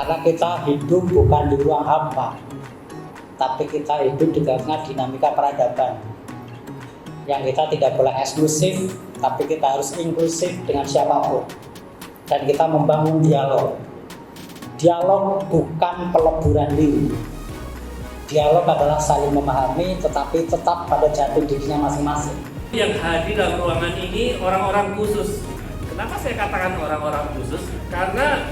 Karena kita hidup bukan di ruang hampa, tapi kita hidup di tengah dinamika peradaban. Yang kita tidak boleh eksklusif, tapi kita harus inklusif dengan siapapun. Dan kita membangun dialog. Dialog bukan peleburan diri. Dialog adalah saling memahami, tetapi tetap pada jati dirinya masing-masing. Yang hadir dalam ruangan ini orang-orang khusus. Kenapa saya katakan orang-orang khusus? Karena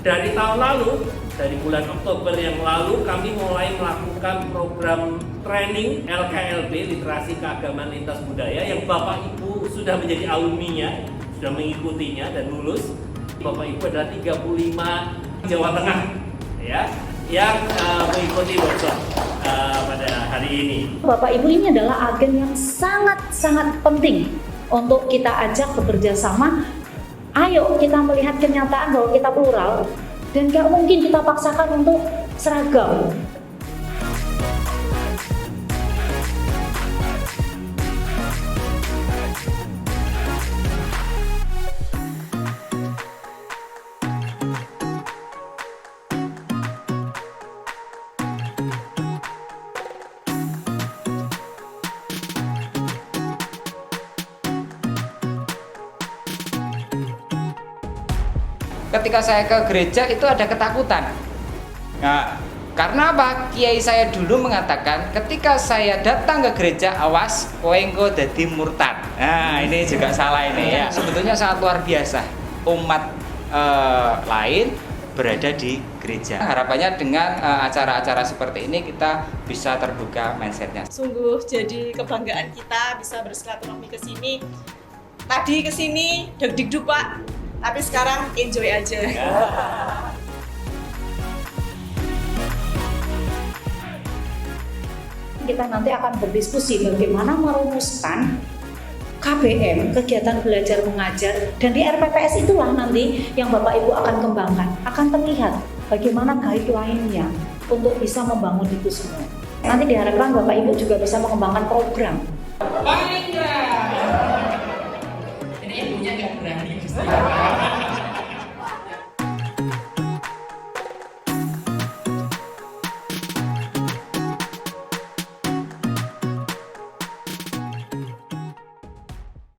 dari tahun lalu, dari bulan Oktober yang lalu, kami mulai melakukan program training LKLB, Literasi Keagamaan Lintas Budaya, yang Bapak Ibu sudah menjadi alumninya, sudah mengikutinya dan lulus. Bapak Ibu adalah 35 Jawa Tengah, ya, yang mengikuti workshop pada hari ini. Bapak Ibu ini adalah agen yang sangat penting untuk kita ajak bekerja sama. Ayo kita melihat kenyataan bahwa kita plural dan gak mungkin kita paksakan untuk seragam. Ketika saya ke gereja itu ada ketakutan. Nah, karena apa? Kiai saya dulu mengatakan ketika saya datang ke gereja, awas kowe engko dadi murtad. Nah, ini juga salah ini ya. Sebetulnya sangat luar biasa umat lain berada di gereja. Harapannya dengan acara-acara seperti ini kita bisa terbuka mindsetnya. Sungguh jadi kebanggaan kita bisa bersilaturahmi ke sini. Tadi ke sini deg-deg Pak, tapi sekarang enjoy aja. Kita nanti akan berdiskusi bagaimana merumuskan KBM, kegiatan belajar mengajar, dan di RPPS itulah nanti yang Bapak Ibu akan kembangkan, akan terlihat bagaimana guideline-nya untuk bisa membangun itu semua. Nanti diharapkan Bapak Ibu juga bisa mengembangkan program. Baik.